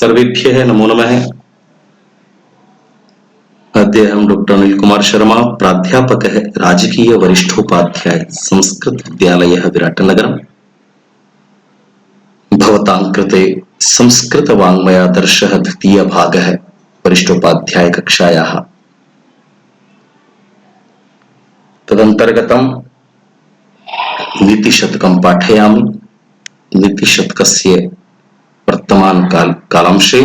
सर्वेभ्यः नमो नमः। अद्य अहं डॉक्टर अनिल कुमार शर्मा, प्राध्यापकः राजकीय वरिष्ठोपाध्याय संस्कृत विद्यालयः विराटनगरम्। भवतां कृते संस्कृत वाङ्मयादर्शः द्वितीयभागः वरिष्ठोपाध्याय कक्षायाः। तदन्तर्गतं नीतिशतकं पाठयामि। नीतिशतकस्य वर्तमानकालांशे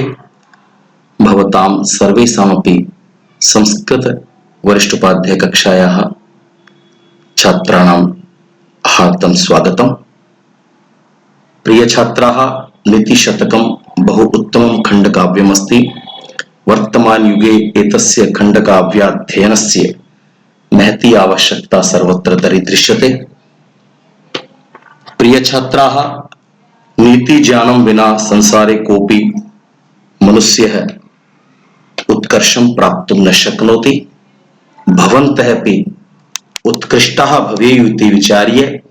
भवतां सर्वेषामपि संस्कृत वरिष्ठोपाध्याय कक्षायाः छात्राणां हार्दं स्वागतम्। प्रिय छात्राः, नीतिशतकं बहु उत्तमं खण्डकाव्यमस्ति। वर्तमानयुगे एतस्य खण्डकाव्याध्ययनस्य महती आवश्यकता सर्वत्र दरीदृश्यते। प्रिय छात्राः, नीतिज्ञानं विना संसारे कोऽपि मनुष्यः उत्कर्षं प्राप्तुं न शक्नोति। भवन्तः अपि उत्कृष्टाः भवेयुः इति विचार्य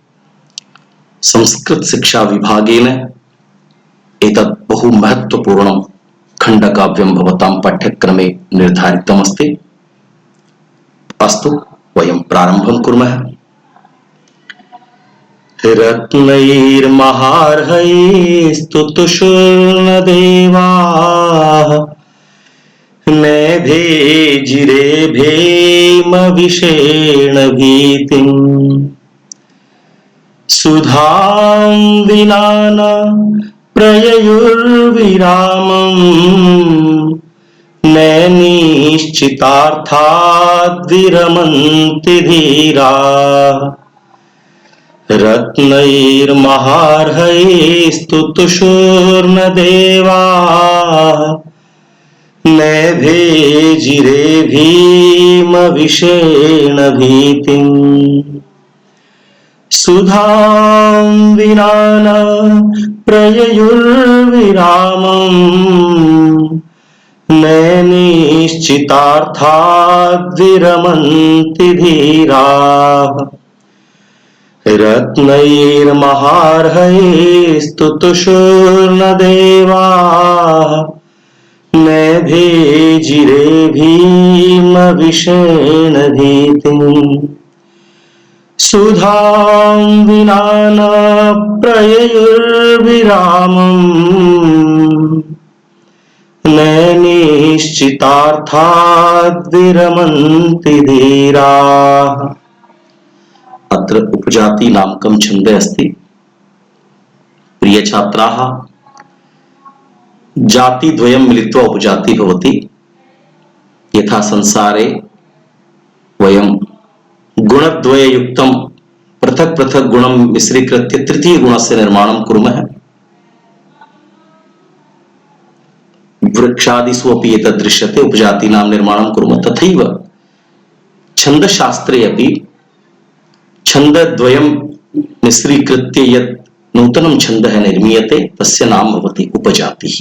संस्कृत शिक्षा विभागेन एतत् बहु महत्वपूर्णं खण्डकाव्यं भवतां पाठ्यक्रमे निर्धारितमस्ति। अस्तु, वयं प्रारम्भं कुर्मः। रत्नैर्महार्हैस्तुतुषुर्नदेवाः नैभेजिरे भीमविषेण भीतिम् सुधां विना न प्रययुर्विरामम् नैनिश्चितार्थाद्विरमन्ति धीराः। रत्नैर्महार्हैस्तुतुषुर्नदेवाः नैभेजिरे भीमविषेण भीतिम् सुधां विना न प्रययुर्विरामम् नैनिश्चितार्थाद्विरमन्ति धीराः। रत्नैर्महार्हैस्तुतुषुर्नदेवाः नैभेजिरे भीमविषेण भीतिम् सुधां विना न प्रययुर्विरामम् नैनिश्चितार्थाद्विरमन्ति धीराः। अत्र उपजाति नामकं छन्दः अस्ति। प्रिय छात्राः, जातिद्वयं मिलित्वा उपजाति भवति। यथा संसारे वयं गुणद्वययुक्तं पृथक् पृथक् गुणं मिश्रीकृत्य तृतीयगुणस्य निर्माणं कुर्मः। वृक्षादिषु अपि एतत् दृश्यते, उपजातीनां निर्माणं कुर्मः। तथैव छन्दशास्त्रे अपि छन्दद्वयं मिश्रीकृत्य यत् नूतनं छन्दः निर्मीयते तस्य नाम भवति उपजातिः।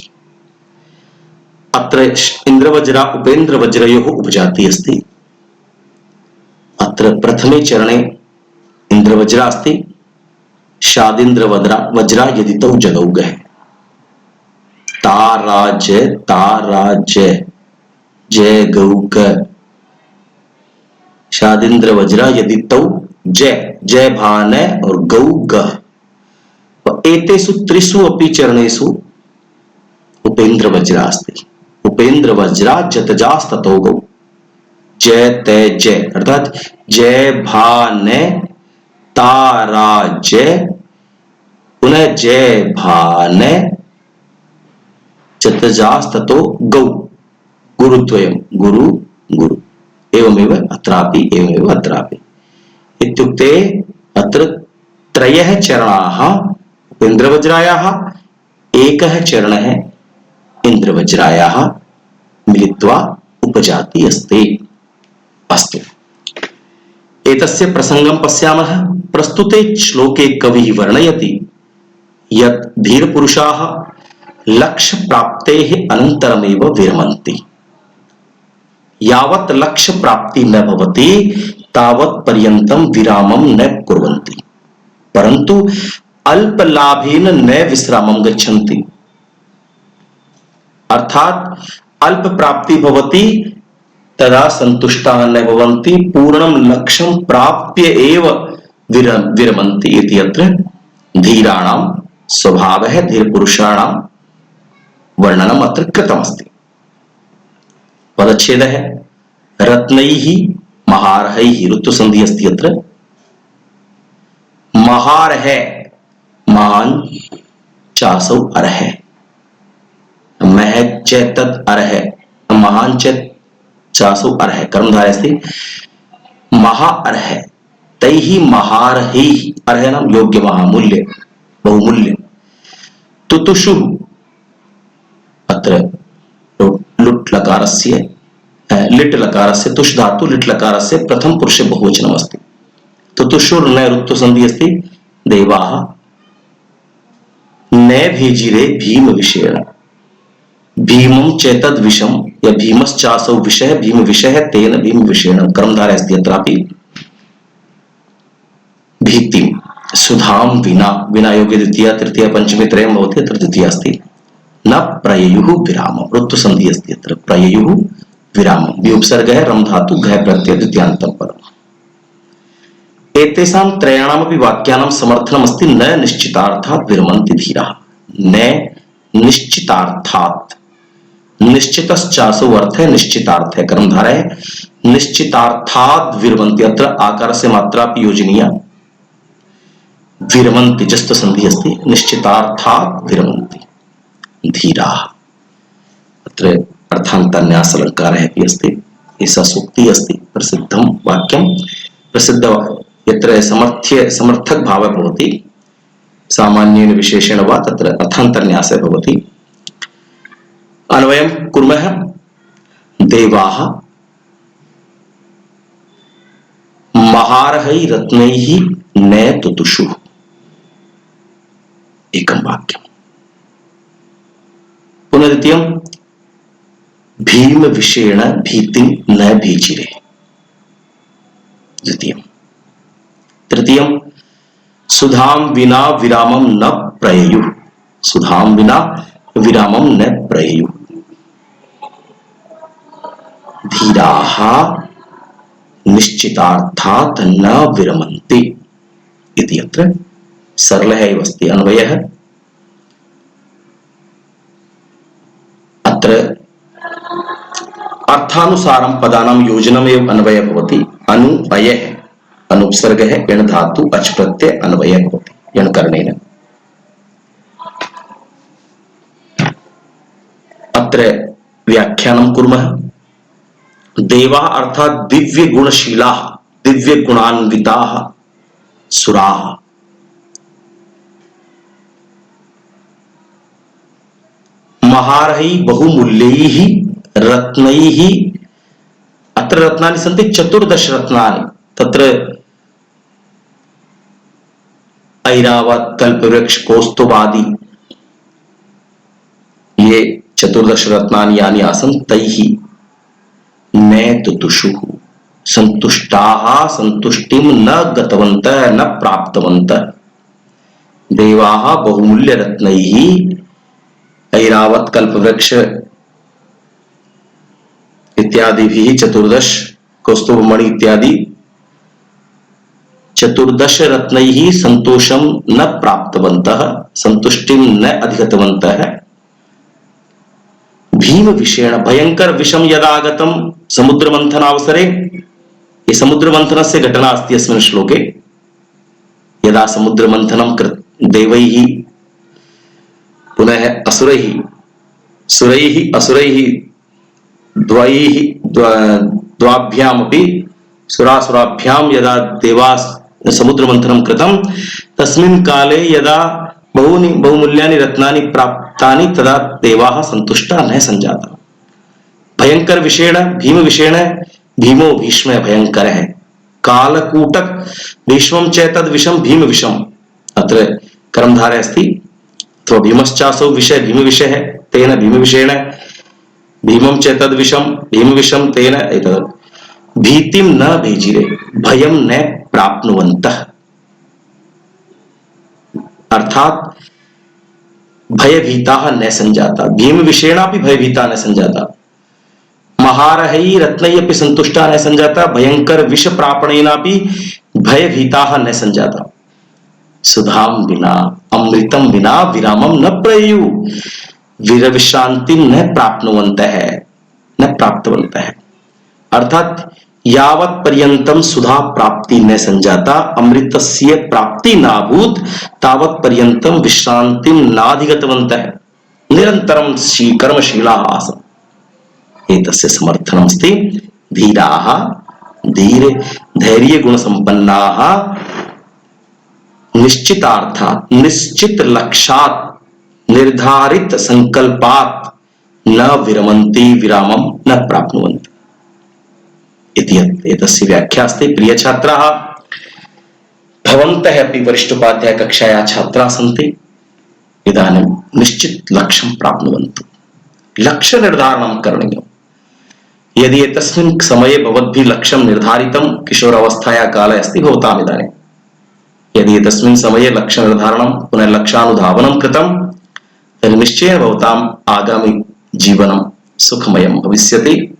अत्र इन्द्रवज्रा उपेन्द्रवज्रयोः उपजातिः अस्ति। अत्र प्रथमे चरणे इन्द्रवज्रा अस्ति। शादिन्द्रवज्रा यदितौ जगौगः। ताराज ताराज जय गौक। शादिन्द्रवज्रा यदितौ जय जय भान और गौ गह। एतेषु त्रिषु अपि चरणेषु उपेन्द्रवज्रा अस्ति। उपेन्द्रवज्रा जतजास्ततो गौ। जय तय जय अर्थात जय भान तारा जय पुनः जय भान जतजास्ततो गौ। गुरुद्वयं गुरु गुरु एवमेव अत्रापि एवमेव अत्रापि। इत्युक्ते अत्र त्रयः चरणाः उपेन्द्रवज्रायाः, एकः चरणः इन्द्रवज्रायाः मिलित्वा उपजाति अस्ति। अस्तु, एतस्य प्रसंगं पश्यामः। प्रस्तुते श्लोके कविः वर्णयति यत् धीरपुरुषाः लक्ष्यप्राप्तेः अनन्तरमेव विरमन्ति। यावत् लक्ष्यप्राप्ति न भवति तावत् पर्यन्तं विरामं न कुर्वन्ति, परन्तु अल्पलाभेन न विश्रामं गच्छन्ति। अर्थात अल्प प्राप्ति भवति तदा संतुष्टाः न भवन्ति, पूर्णं लक्ष्यं प्राप्य एव विरमन्ति इति अत्र धीराणां स्वभावः, धीरपुरुषाणां वर्णनम् अत्र कृतमस्ति। पदच्छेदः रत्नैः महार्हैः, ऋतुसन्धिः अस्ति अत्र। महार्ह महान् चासौ अर्ह, महत् च तत् अर्ह, महान् च चासौ अर्ह, कर्मधारय अस्ति। महाअर्ह तैः महार्हैः, अर्ह नाम योग्य, महामूल्य, बहुमूल्य। तुतुषु अत्र लुट् लकारस्य लिट् लकारस्य तुष् धातु लिट् लकारस्य प्रथम पुरुषे बहुवचनम् अस्ति। तुतुषुर् न ऋत्वसन्धिः अस्ति। देवाः न भेजिरे भीम विषयेण, भीमं चेतद् विषम या भीमश्चासौ विषयः, भीम विषयः तेन भीम विषयेण, कर्मधारय अस्ति अत्रापि। भीतिं सुधां विना, विना योग्य द्वितीया तृतीया पंचमी त्रयं भवति, अत्र द्वितीया अस्ति। न प्रययुः विरामं, ऋत्वसन्धिः अस्ति अत्र। प्रययुः विरामं, विउपसर्गः रम धातु घः प्रत्यय द्वितीयान्तं पदम्। एतेषां त्रयाणामपि वाक्यानां समर्थनम् अस्ति। न निश्चितार्थात् विरमन्ति धीराः, न निश्चितार्थात्, निश्चितश्चासौ अर्थः निश्चितार्थः, कर्मधारय निश्चितार्थात् विरमन्ति, अत्र आकारस्य मात्रापि योजनीया। विरमन्ति जस्तुसन्धिः अस्ति, निश्चितार्थात् विरमन्ति धीराः, अत्र अर्थान्तन्यास अलङ्कारः अपि अस्ति। एषा सूक्तिः अस्ति, प्रसिद्धं वाक्यं, प्रसिद्ध यत्र समर्थक भावः भवति, सामान्येन विशेषेण वा तत्र अर्थान्तन्यासः भवति। अन्वयं कुर्मः। देवाः महार्हैः रत्नैः न तुतुषुः, एकं वाक्यम्। पुनः द्वितीयं भीम विषयेण भीतिं न भेजिरे, द्वितीयम्। तृतीयं सुधां विना विरामं न प्रययुः, सुधां विना विरामं न प्रययुः। धीराः निश्चितार्थात् न विरमन्ति इति अत्र सरलः एव अस्ति अन्वयः। अत्र अर्थानुसारं पदानां योजनमेव अन्वयः भवति। अनु अयः, अनुपसर्गः एण धातु अच् प्रत्यय अन्वयः भवति एण करणेन। अत्र व्याख्यानं कुर्मः। देवाः अर्थात् दिव्य गुणशीलाः, दिव्य गुणान्विताः सुराः। महार्हैः बहुमूल्यैः रत्नैः, अत्र रत्नानि सन्ति 14 रत्नानि, तत्र ऐरावत कल्पवृक्ष कौस्तुभादि ये 14 रत्नानि यानि आसन्, तैः न तुतुषुः, संतुष्टाः संतुष्टिं न गतवन्तः न प्राप्तवन्तः। देवाः बहुमूल्य रत्नैः, ऐरावत कल्पवृक्ष इत्यादिभिः 14 कौस्तुभमणि इत्यादि 14 रत्नैः संतोषं न प्राप्तवन्तः, संतुष्टिं न अधिगतवन्तः। भीम विषयेण, भयंकर विषम यदा आगतं समुद्र मंथनावसरे, ये समुद्र मंथनस्य घटना अस्ति अस्मिन् श्लोके। यदा समुद्र मंथनं देवैः पुनः असुरैः, सुरैः असुरैः द्वाभ्यामपि सुरासुराभ्यां यदा देवाः समुद्र मंथनं कृतं, तस्मिन् काले यदा बहुमूल्यानि रत्नानि प्राप्तानि तदा देवाः सन्तुष्टाः न सञ्जाताः। भयंकर विषयेण, भीम विषयेण, भीमो भीष्म भयंकरः, कालकूटक भीष्मं च तद् विषं भीम विषम्, अत्र कर्मधारः अस्ति। तो भीमश्चासौ विषय भीम विषयः, तेन भीम विषयेण, भीमं च तद् विषं भीम विषं तेन एतद्। भीतिं न भेजिरे, भयं न प्राप्नुवन्तः, अर्थात भयभीता न संजाता, भीम विषेणापि भयभीता न संजाता, महारहै रत्नैरपि संतुष्टा न संजाता, भयंकर विष प्रापणेनापि भयभीता न संजाता, सुधाम विना अमृतम विना विरामम न प्रयु, विरविश्रांतिम न प्राप्नुवन्तः, न प्राप्तवन्तः। अर्थात यावत् पर्यंतम सुधा प्राप्ति न संजाता, अमृतस्य प्राप्ति नाभूत, तावत् पर्यंतम विश्रांतिम नाधिगतवन्तः, निरंतरम कर्मशीलाः आसन्। एतस्य समर्थनमस्ति धीराः धैर्य गुण संपन्नाः निश्चितार्थात् निश्चित लक्ष्यात् निर्धारित संकल्पात् न विरमन्ति विरामं न प्राप्नुवन्ति इति एतस्य व्याख्या अस्ति। प्रिय छात्राः, भवन्तः अपि वरिष्ठोपाध्याय कक्षायाः छात्राः सन्ति, इदानीं निश्चित लक्ष्यं प्राप्नुवन्तु, लक्ष्य निर्धारणं करणीयम्। यदि एतस्मिन् समये भवद्भिः लक्ष्यं निर्धारितं, किशोरावस्थायाः काले अस्ति भवताम् इदानीं, यदि एतस्मिन् समये लक्ष्य निर्धारणं पुनः लक्ष्यानुधावनं कृतं तर्हि निश्चयेन भवताम् आगामि जीवनं सुखमयं भविष्यति।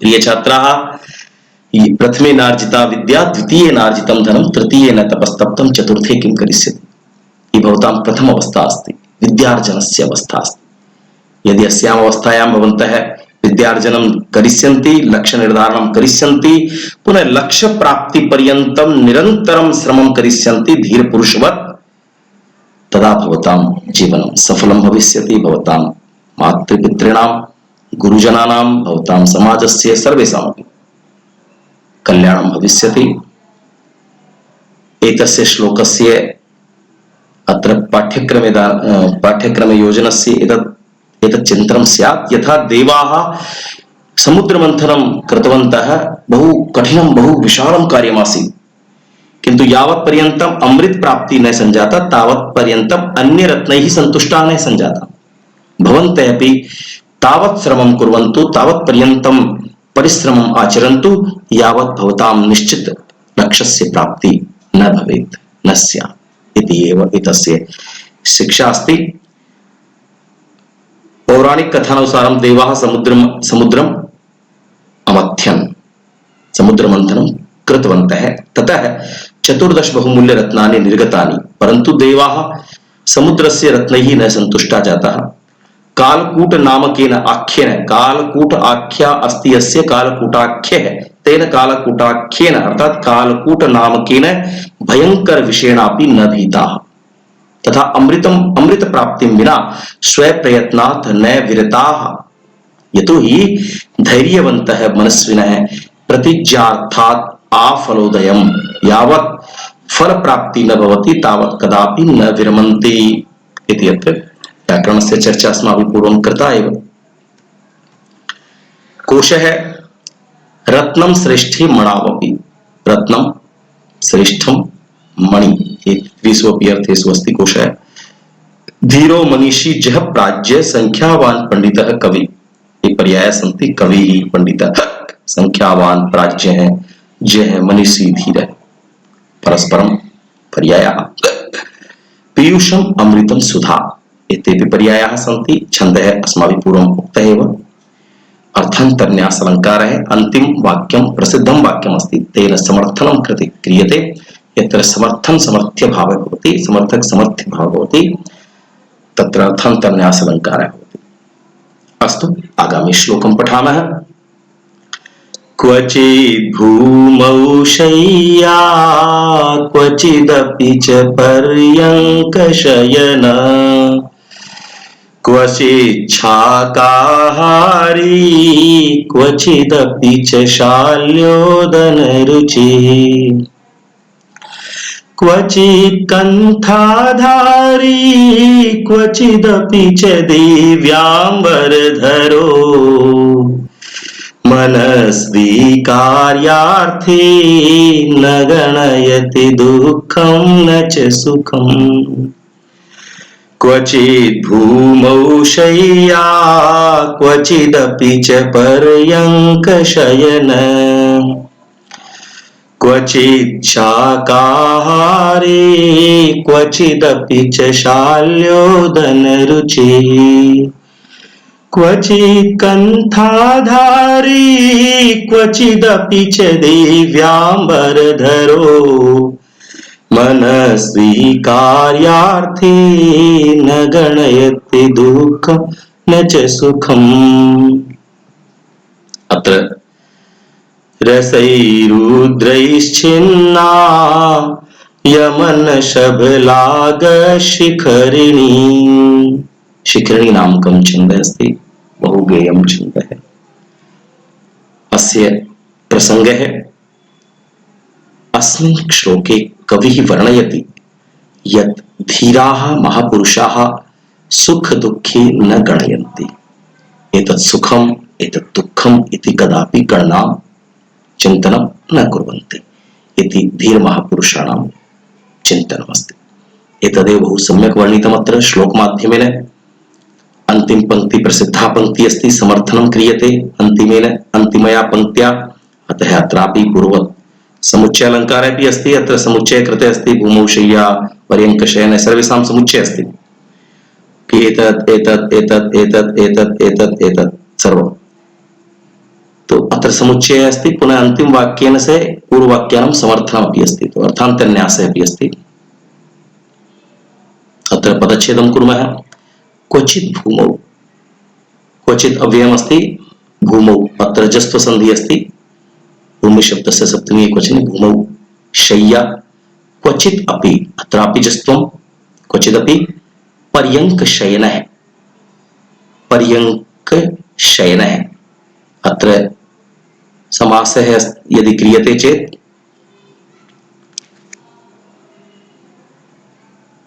प्रिय छात्राः, प्रथमे नार्जिता विद्या, द्वितीये नार्जितं धनं, तृतीये न तपस्तप्तं, चतुर्थे किं करिष्यति। भवतां प्रथम अवस्था अस्ति, विद्यार्जनस्य अवस्था अस्ति। यदि अस्याम् अवस्थायां भवन्तः विद्यार्जनं करिष्यन्ति, लक्ष्य निर्धारणं करिष्यन्ति, पुनः लक्ष्य प्राप्ति पर्यन्तं निरन्तरं श्रमं करिष्यन्ति धीरपुरुषवत्, तदा भवतां जीवनं सफलं भविष्यति। भवतां मातृपितॄणां, गुरुजनानां, भवतां समाजस्य सर्वेषामपि कल्याणं भविष्यति। एतस्य श्लोकस्य अत्र पाठ्यक्रमे योजनस्य एतत् चिन्तनं स्यात्, यथा देवाः समुद्रमन्थनं कृतवन्तः, बहु कठिनं बहु विशालं कार्यमासीत्, किन्तु यावत् पर्यन्तम् अमृत प्राप्ति न संजाता तावत् पर्यन्तम् अन्य रत्नैः सन्तुष्टाः न संजाता। भवन्तः अपि तावत् श्रमं कुर्वन्तु, तावत् पर्यन्तं परिश्रमम् आचरन्तु, यावत् भवतां निश्चित लक्ष्यस्य प्राप्ति न भवेत्, न स्यात् इति एव एतस्य शिक्षा अस्ति। पौराणिक कथानुसारं देवाः समुद्रम् अमथ्यन्, समुद्रमन्थनं कृतवन्तः, ततः 14 बहुमूल्य रत्नानि निर्गतानि, परन्तु देवाः समुद्रस्य रत्नैः न सन्तुष्टा जाताः। कालकूट नामकेन आख्येन, कालकूट आख्या अस्ति यस्य कालकूटाख्यः, तेन कालकूटाख्येन अर्थात कालकूट नामकेन भयंकर विषेणापि न भीताः, तथा अमृत प्राप्तिं विना स्वप्रयत्नात् न विरताः, यतो हि धैर्यवन्तः मनस्विनः प्रतिज्ञार्थात् आफलोदयं, यावत् फल प्राप्ति न भवति तावत् कदापि न विरमन्ति इति अत्र व्याकरणस्य चर्चा अस्माभिः पूर्वं कृता एव। कोशः रत्नं श्रेष्ठे मणावपि, रत्नं श्रेष्ठं मणि, द्विषु अपि अर्थेषु अस्ति कोशः। धीरो मनीषी जह प्राज्य, संख्यावान पंडितः कवि, ये पर्याय सन्ति, कवि पंडितः, संख्यावान प्राज्य है, जय है मनीषी धीर है, परस्परम पर्यायाः। पीयूषम अमृतम सुधा, एतेपि पर्यायाः सन्ति, छन्दः अस्माभिः पूर्वम् उक्तः एव। अर्थान्तरन्यास अलङ्कारः, अन्तिम वाक्यं प्रसिद्धं वाक्यम् अस्ति, तेन समर्थनं कृते क्रियते, यत्र समर्थन समर्थ्य भावः भवति, समर्थक समर्थ्य भावः भवति, तत्र अर्थान्तरन्यास अलङ्कारः भवति। अस्तु, आगामि श्लोकं पठामः। क्वचिद् भूमौ शय्या क्वचिदपि च पर्यङ्कशयन, क्वचिच्छाकाहारी क्वचिदपि च शाल्योदनरुचिः, क्वचित् कण्ठाधारी क्वचिदपि च दिव्याम्बरधरो, मनस्वी कार्यार्थे न गणयति दुःखं न च सुखम्। क्वचित् भूमौ शय्या क्वचिदपि च पर्यङ्कशयन, क्वचित् शाकाहारी क्वचिदपि च शाल्योदनरुचिः क्वचित् कण्ठाधारी क्वचिदपि च दिव्याम्बरधरो मनस्वी कार्यार्थी न गणयति दुःखं न च सुखम्। अत्र रसैरुद्रैश्छिन्ना यमनशबलागशिखरिणी शिखरिणी नामकं छन्दः अस्ति, बहुगेयं छन्दः। अस्य प्रसङ्गः अस्मिन् श्लोके कविः वर्णयति यत् धीराः महापुरुषाः सुख दुःखे न गणयन्ति। एतत् सुखम् एतत् दुःखम् इति कदापि गणनां चिन्तनं न कुर्वन्ति इति धीर महापुरुषाणां चिन्तनमस्ति। एतदेव बहु सम्यक् वर्णितमत्र श्लोकमाध्यमेन। अन्तिम पंक्ति प्रसिद्धा पंक्ति अस्ति, समर्थनं क्रियते अन्तिमेन अन्तिमया पंक्त्या। अतः अत्रापि पूर्ववत् समुच्चय अलङ्कारः अपि अस्ति। अत्र समुच्चय कृते अस्ति भूमौ शय्या पर्यङ्कशयन सर्वेषां समुच्चय अस्ति कि एतत् एतत् एतत् एतत् एतत् एतत् एतत् सर्वं। तो अत्र समुच्चय अस्ति, पुनः अंतिम वाक्येन से पूर्ववाक्यानां समर्थनमपि अस्ति, तो अर्थान्तन्यासः अपि अस्ति। अत्र पदच्छेदं कुर्मः। क्वचित् भूमौ, क्वचित् अव्ययमस्ति, भूमौ अत्र जस्त्वसन्धिः अस्ति, भूमि शब्दस्य सप्तमी एकवचने भूमौ शय्या, क्वचित् अपि अत्रापि जस्त्वं, क्वचिदपि पर्यङ्कशयनः, पर्यङ्कशयनः। अत्र समासः यदि क्रियते चेत्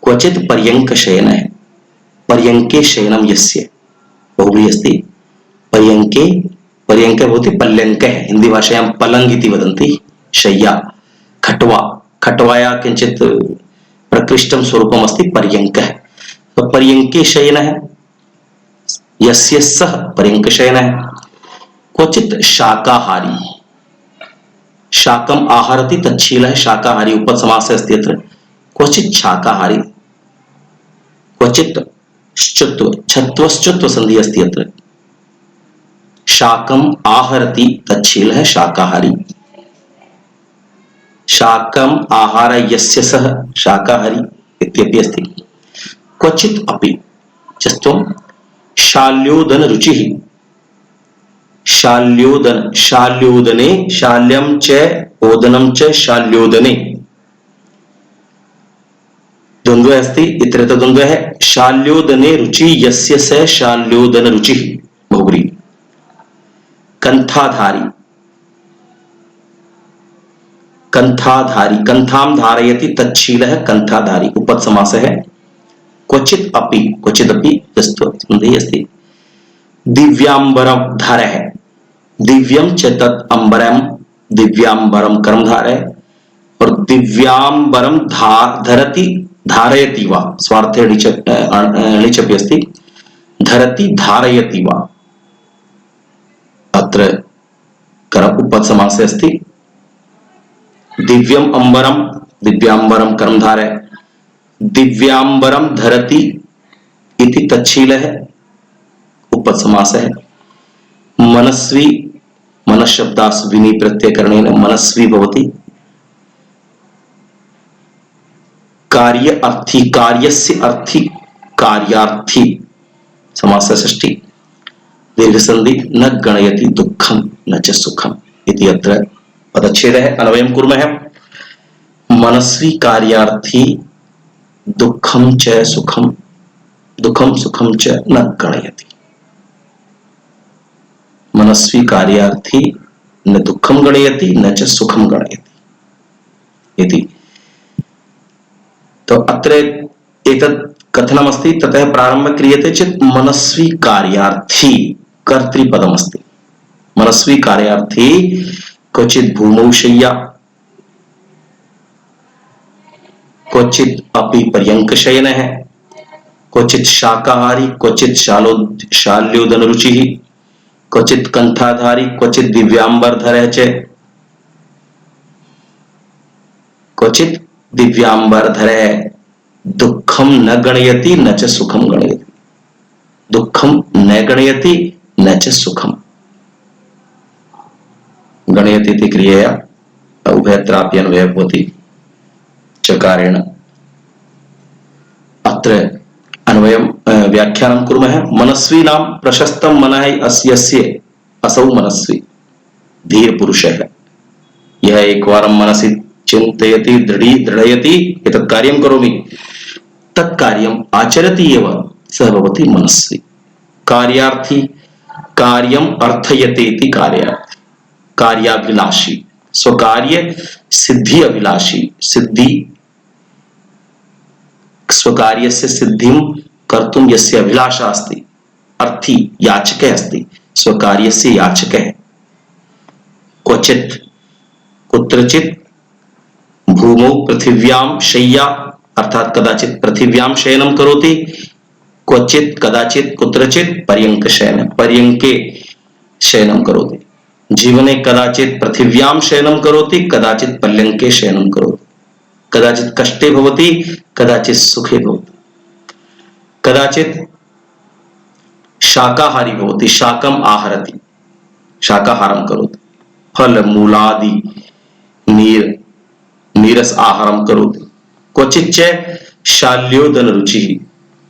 क्वचित् पर्यङ्कशयनः, पर्यङ्के शयनं यस्य, बहुव्रीहि अस्ति। पर्यङ्के, पर्यङ्क भवति पल्यङ्कः, हिंदी भाषायां पलंग इति वदन्ति। शय्या, खट्वा, खट्वाया किञ्चित् प्रकृष्टं स्वरूपम् अस्ति पर्यङ्कः। तो पर्यङ्के शयनः यस्य सः पर्यङ्कशयनः। क्वचित् शाकाहारी, शाकम् आहरति तच्छीलः शाकाहारी, उपसमासः अस्ति अत्र। क्वचित् शाकाहारी, क्वचित् श्चत्व, छत्वश्चत्व संधि अस्ति अत्र। शाकम् आहरति तच्छीलः शाकाहारी, शाकम् आहार यस्य सः शाकाहारी इत्यपि अस्ति। क्वचित् अपि जस्त्वं शाल्योदन रुचिः, शाल्योदन, शाल्योदने, शाल्यं च ओदनं च शाल्योदने द्वन्द्वः अस्ति, इत्यत्र द्वन्द्वः है। शाल्योदने रुचि यस्य स शाल्योदन रुचिः, बहुव्रीहि। कंथाधारी, कंथाधारी, कंथां धारयति तच्छीलः कंथाधारी, उपत्समासः है। क्वचित् अपि, क्वचिदपि जस्त्वसन्धिः अस्ति। दिव्याम्बरं धारः, दिव्यं च तत् अम्बरं, दिव्याम्बरं कर्मधारः, और दिव्याम्बरं धरति धारयति वा, स्वार्थे णिचपि अस्ति। धरति धारयति वा, अत्र कर्म उपत्समासे अस्ति। दिव्यम अंबरम, दिव्याम्बरम कर्मधारः, दिव्याम्बरम धरति इति तच्छीलः उपत्समासः। मनस्वी, मनश्शब्दास्विनी प्रत्ययकरणेन मनस्वी भवति। कार्य अर्थी, कार्यस्य अर्थी, कार्यार्थी समासः षष्ठी। दीर्घसन्धि न गणयति दुःखं न च सुखम् इति अत्र पदच्छेदः। अन्वयं कुर्मः। मनस्वी कार्यार्थी दुःखं च सुखं, दुःखं सुखं च न गणयति। मनस्वी कार्यार्थी न दुःखं गणयति न च सुखं गणयति इति। तो अत्र एतत् कथनमस्ति, ततः प्रारम्भ क्रियते चेत् मनस्वी कार्यार्थी कर्तृपदमस्ति। मनस्वी कार्यार्थी क्वचित् भूमौ शय्या, क्वचित् अपि पर्यङ्कशयनः, क्वचित् शाकाहारी, क्वचित् शाल्योदन रुचिः, क्वचित् कंठाधारी, क्वचित् दिव्याम्बरधरः च। क्वचित दिव्यांबरधरे दुःखम न गणयति न च सुखम गणयति। दुःखम न गणयति न च सुखम गणयति इति क्रियया उभयत्रापि अन्वयः भवति चकारेण। अत्र अन्वयं व्याख्यानं कुर्मः। मनस्वीनां प्रशस्तं मनः यस्य असौ मनस्वी धीर पुरुषः। यह एकवारं मनसि चिन्तयति दृढयति एतत् कार्यं करोमि तत्कार्यम् आचरति एव सः भवति मनस्वी। कार्यार्थी कार्यम् अर्थयति इति कार्यार्थी कार्याभिलाषी स्वकार्य सिद्धि अभिलाषी सिद्धि स्वकार्यस्य सिद्धिं कर्तुं यस्य अभिलाषा अस्ति अर्थी याचकः अस्ति स्वकार्यस्य याचकः। क्वचित् कुत्रचित् भूमौ पृथिव्यां शय्या अर्थात कदाचित् पृथिव्यां शयनं करोति क्वचित् कदाचित् कुत्रचित् पर्यङ्के शयनं करोति। जीवने कदाचित् पृथिव्यां शयनं करोति कदाचित् पर्यङ्के शयनं करोति। कदाचित् कष्टे भवति कदाचित् सुखे भवति। कदाचित् शाकाहारी भवति शाकम् आहरति शाकाहारं करोति। फल मूलादि नीरस आहारं करोति। क्वचित् च शाल्योदन रुचिः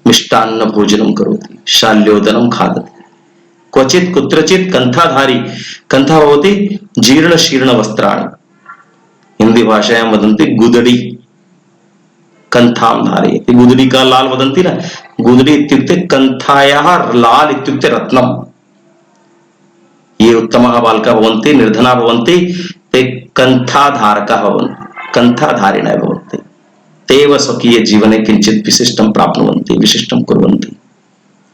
मिष्टान्न भोजनं करोति शाल्योदनं खादति। क्वचित् कुत्रचित् कंठाधारी कंठा भवति जीर्ण शीर्ण वस्त्राणि हिंदी भाषायां वदन्ति गुदड़ी कंठां धारयति। गुदड़ी का लाल वदन्ति न गुदड़ी इत्युक्ते कंठायाः लाल इत्युक्ते रत्नम्। ये उत्तमाः बालकाः भवन्ति निर्धनाः भवन्ति ते कंठाधारकाः भवन्ति कंठाधारिणः भवन्ति। ते एव स्वकीय जीवने किञ्चित् विशिष्टं प्राप्नुवन्ति विशिष्टं कुर्वन्ति।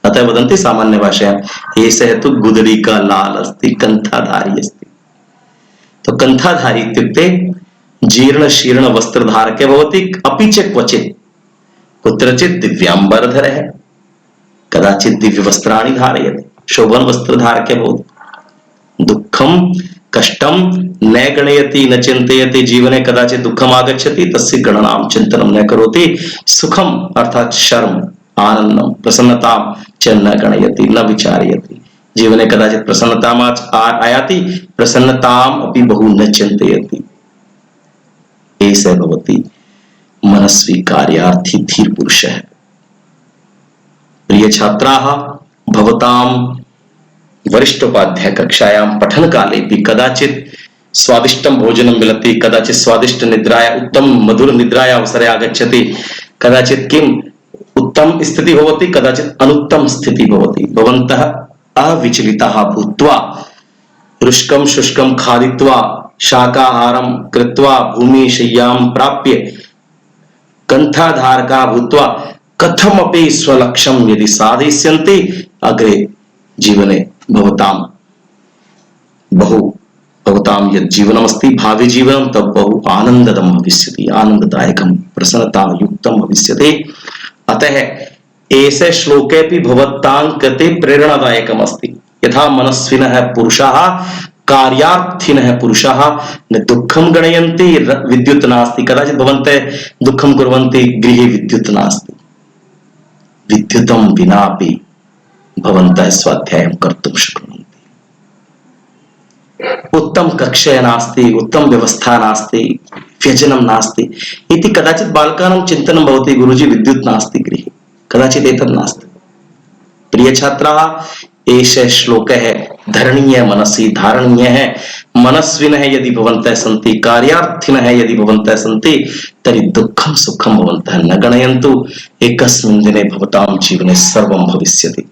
अतः वदन्ति सामान्य भाषायां एषः तु गुदड़ी का लाल अस्ति कंठाधारी अस्ति। तो कंठाधारी इत्युक्ते जीर्ण शीर्ण वस्त्रधारकः भवति। अपि च क्वचित् कुत्रचित् दिव्यांबरधरः कदाचित् दिव्य वस्त्राणि धारयति शोभन वस्त्रधारकः भवति। दुःखं कष्टं न गणयति न चिन्तयति। जीवने कदाचित् दुःखम् आगच्छति तस्य गणनां चिन्तनं न करोति। सुखम अर्थात शर्म आनन्दं प्रसन्नतां च न गणयति न विचारयति। जीवने कदाचित् प्रसन्नताम् आयाति प्रसन्नताम् अपि बहु न चिन्तयति। एषः भवति मनस्वी कार्यार्थी धीर पुरुषः। प्रिय छात्राः भवतां वरिष्ठोपाध्याय कक्षायां पठन काले भी कदाचित् स्वादिष्टं भोजनं मिलति कदाचित् स्वादिष्ट निद्राया उत्तम मधुर निद्राया अवसरे आगच्छति कदाचित् किम् उत्तम स्थिति भवति कदाचित् अनुत्तम स्थिति भवति। भवन्तः अविचलिताः भूत्वा रुष्कं शुष्कं खादित्वा शाकाहारं कृत्वा भूमिशय्यां प्राप्य कंठाधारकाः भूत्वा कथमपि स्वलक्ष्यं यदि साधयिष्यन्ति अग्रे जीवने भवतां यत् जीवनमस्ति भावी जीवनं तत् बहु आनन्ददं भविष्यति आनन्ददायकं प्रसन्नतायुक्तं भविष्यति। अतः एषः श्लोकेऽपि भवतां कृते प्रेरणादायकम् अस्ति। यथा मनस्विनः पुरुषाः कार्यार्थिनः पुरुषाः न दुःखं गणयन्ति विद्युत् नास्ति। कदाचित् भवन्तः दुःखं कुर्वन्ति गृहे विद्युत् नास्ति। विद्युतं विनापि भवन्तः स्वाध्यायं कर्तुं शक्नुवन्ति। उत्तम कक्षा नास्ति उत्तम व्यवस्था नास्ति व्यजनं नास्ति इति कदाचित् बालकानां चिन्तनं भवति गुरुजी विद्युत् नास्ति गृहे कदाचित् एतत् नास्ति। प्रिय छात्राः एषः श्लोकः धरणीयः मनसि धारणीयः। मनस्विनः यदि भवन्तः सन्ति कार्यार्थिनः यदि भवन्तः सन्ति तर्हि दुःखं सुखं भवन्तः न गणयन्तु। एकस्मिन् दिने भवतां जीवने सर्वं भविष्यति।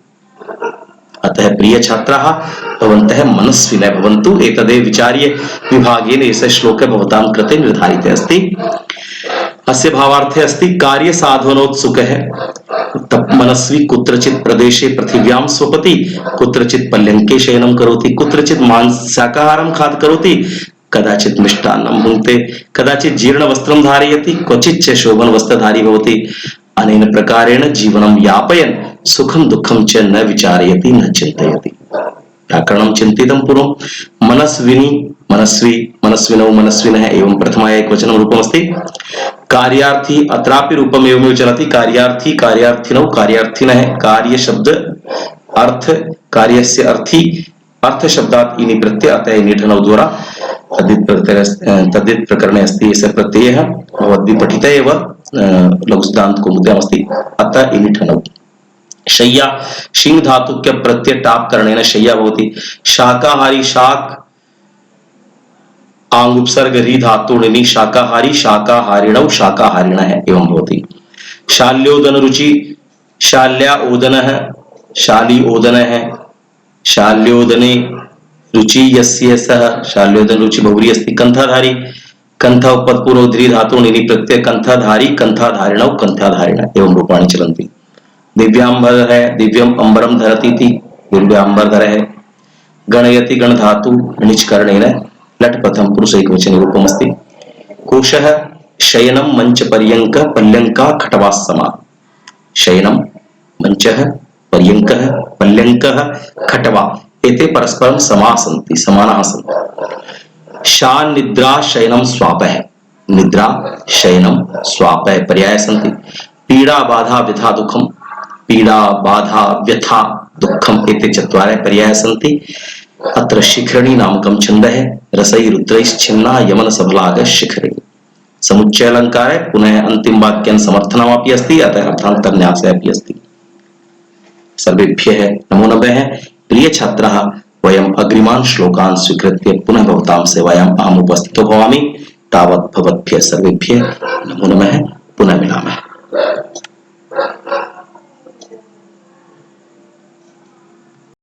अतः प्रिय छात्राः भवन्तः मनस्विनः भवन्तु। एतदेव विचार्य विभागेन एषः श्लोकः भवतां कृते निर्धारितः अस्ति। अस्य भावार्थः अस्ति कार्य साधनोत्सुकः मनस्वी कुत्रचित् प्रदेशे पृथिव्यां स्वपति कुत्रचित् पर्यङ्के शयनं करोति कुत्रचित् शाकाहारं करोति कदाचित् मिष्टान्नं भुङ्क्ते कदाचित् जीर्णवस्त्रं धारयति क्वचित् च शोभनवस्त्रधारी भवति। अनेन प्रकारेण जीवनं यापयन् सुखं दुःखं च न विचारयति न चिन्तयति। व्याकरणं चिन्तितं पूर्वं। मनस्विनी मनस्वी मनस्विनौ मनस्विनः एवं प्रथमा एकवचनं रूपमस्ति। कार्यार्थी अत्रापि रूपम् एवमेव चलति। कार्यार्थी कार्यार्थिनौ कार्यार्थिनः। कार्य शब्द अर्थ कार्यस्य अर्थी अर्थ शब्दात् इनि प्रत्यय अतः इनिठनौ द्वारा तद्धित प्रकरणे अस्ति एष प्रत्ययः भवद्भिः पठित एव लघुसिद्धान्त कौमुद्याम् अस्ति। अतः इनिठनौ। शय्या शिंग धातु के प्रत्यय टाप करणेन शय्या भवति। शाकाहारी शाक आंग उपसर्ग री धातु णिनि शाकाहारी शाकाहारिणौ शाकाहारिणः एवं भवति। शाल्योदन रुचि शाल्या ओदनः शाली ओदनः। शाल्योदने रुचि यस्य सः शाल्योदन रुचि बहुव्रीहि अस्ति। कंठाधारी कंठ उपत्पूर्व द्रि धातु णिनि प्रत्यय कंठाधारी कंठाधारिणौ कंठाधारिणः एवं रूपाणि चलन्ति। दिव्यांबर है दिव्यम अंबरम धरती थी दिव्यांबर है। गणयति गण धातु णिच करणेन लट प्रथम पुरुष एकवचन रूपमस्ति। कोशः शयनम मंच पर्यंक पर्यंका खटवासमा। शयनम मंचः पर्यंकः पर्यंकः खटवा एते परस्परं समाः सन्ति समानाः सन्ति। शा निद्रा शयनम स्वापः निद्रा शयनम स्वापः पर्याय सन्ति। पीड़ा बाधा व्यथा दुःखम पीड़ा बाधा व्यथा दुःखम एते चत्वारः पर्यायाः सन्ति। अत्र शिखरिणी नामकं छन्दः रसै रुद्रैश्छिन्ना यमन सबलाग शिखरिणी। समुच्चय अलंकार है। पुनः अंतिम वाक्यं समर्थनमपि अस्ति अतः अर्थान्तरन्यासः अपि अस्ति। सर्वेभ्यः नमो नमः। प्रिय छात्राः वयम् अग्रिमान् श्लोकान् स्वीकृत्य पुनः भवतां सेवायाम् अहम् उपस्थितो भवामि। तावत् भवद्भ्यः सर्वेभ्यः नमो नमः। पुनः मिलामः।